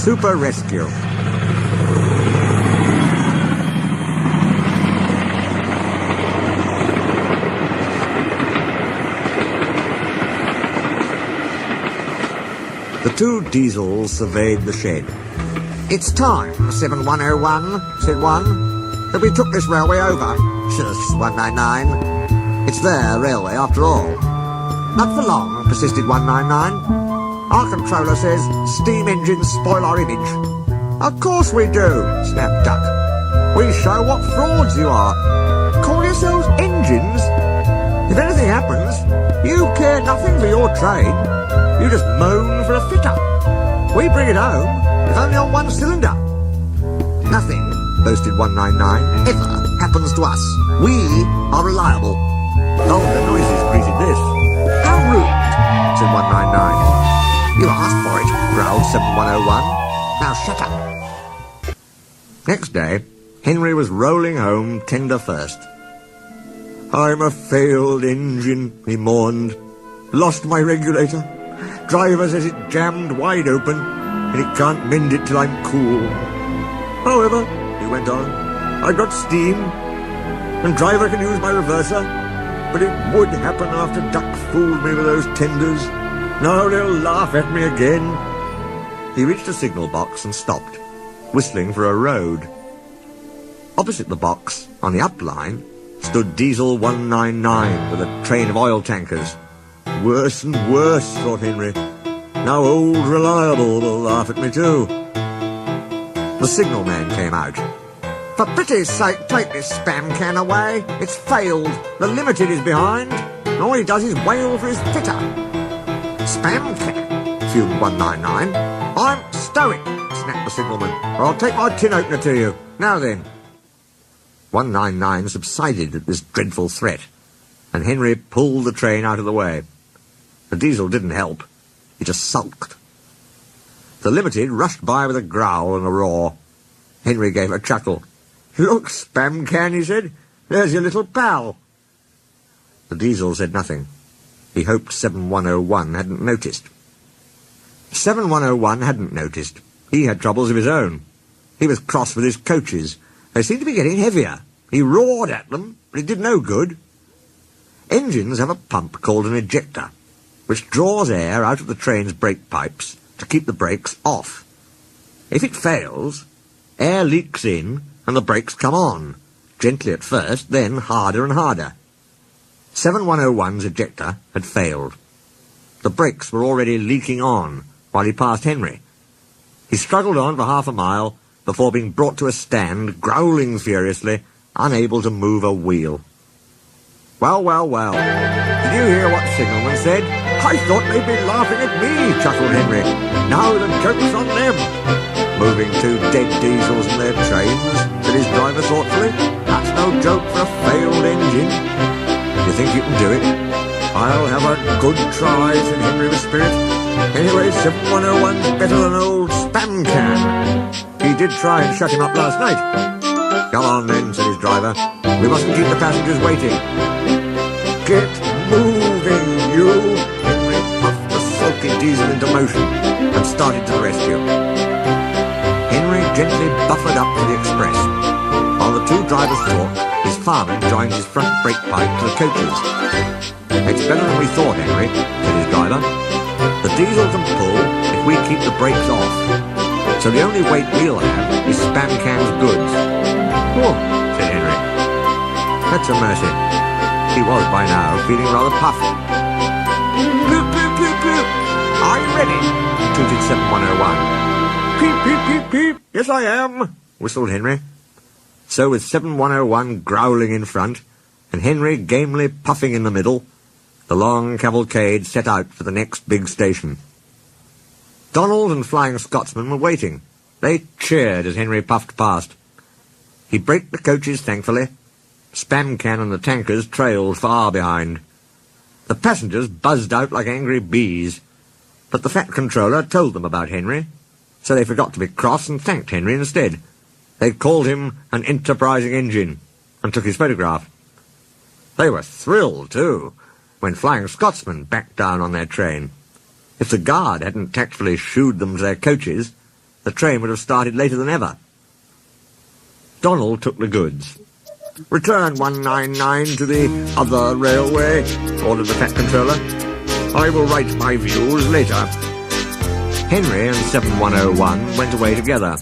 super rescue. The two diesels surveyed the shed. "It's time, 7101, said one, that we took this railway over." "Shush, 199. It's their railway after all." "Not for long," persisted 199. "Our controller says steam engines spoil our image." "Of course we do," snapped Duck. "We show what frauds you are. Call yourselves engines? If anything happens, you care nothing for your trade. You just moan for a fitter. We bring it home, if only on one cylinder." "Nothing," boasted 199, "ever happens to us. We are reliable." Oh, the noises greeted this. "How rude," said 199. "You asked for it," growled 7101. "Now shut up." Next day, Henry was rolling home tender first. "I'm a failed engine," he mourned. "Lost my regulator. Driver says it jammed wide open, and it can't mend it till I'm cool. However," he went on, "I've got steam, and driver can use my reverser, but it would happen after Duck fooled me with those tenders. Now they'll laugh at me again." He reached a signal box and stopped, whistling for a road. Opposite the box, on the up line, stood Diesel 199 with a train of oil tankers. Worse and worse, thought Henry. Now old Reliable will laugh at me too. The signalman came out. "For pity's sake, take this spam can away. It's failed. The Limited is behind. And all he does is wail for his fitter." "Spam can?" fumed 199. "I'm stoic," snapped the signalman, "or I'll take my tin opener to you. Now then." 199 subsided at this dreadful threat, and Henry pulled the train out of the way. The diesel didn't help. He just sulked. The Limited rushed by with a growl and a roar. Henry gave a chuckle. "Look, spam can," he said. "There's your little pal." The diesel said nothing. He hoped 7101 hadn't noticed. 7101 hadn't noticed. He had troubles of his own. He was cross with his coaches. They seemed to be getting heavier. He roared at them, but it did no good. Engines have a pump called an ejector, which draws air out of the train's brake pipes to keep the brakes off. If it fails, air leaks in and the brakes come on, gently at first, then harder and harder. 7101's ejector had failed. The brakes were already leaking on while he passed Henry. He struggled on for half a mile before being brought to a stand, growling furiously, unable to move a wheel. "Well, well, well. Did you hear what the signalman said? I thought they'd be laughing at me," chuckled Henry. "Now the joke's on them." "Moving two dead diesels in their trains," said his driver thoughtfully. "That's no joke for a failed engine." "You think you can do it?" "I'll have a good try," said Henry with spirit. "Anyway, 7101's better than old spam can. He did try and shut him up last night." "Come on then," said his driver. "We mustn't keep the passengers waiting." "Get moving, you!" Henry puffed the sulky diesel into motion and started to the rescue. Henry gently buffered up to the express. While the two drivers talked, his fireman joined his front brake pipe to the coaches. "It's better than we thought, Henry," said his driver. "The diesel can pull if we keep the brakes off. So the only weight we'll have is spam can's goods." "Oh," said Henry. "That's a mercy." He was, by now, feeling rather puffed. "Poop, poop, poop, poop. Are you ready?" tooted 7101. "Peep, peep, peep, peep. Yes, I am," whistled Henry. So with 7101 growling in front, and Henry gamely puffing in the middle, the long cavalcade set out for the next big station. Donald and Flying Scotsman were waiting. They cheered as Henry puffed past. He braked the coaches thankfully. Spam can and the tankers trailed far behind. The passengers buzzed out like angry bees, but the fat controller told them about Henry, so they forgot to be cross and thanked Henry instead. They called him an enterprising engine and took his photograph. They were thrilled, too, when Flying Scotsman backed down on their train. If the guard hadn't tactfully shooed them to their coaches, The train would have started later than ever. Donald took the goods. "Return 199 to the other railway," ordered the Fat Controller. "I will write my views later." Henry and 7101 went away together.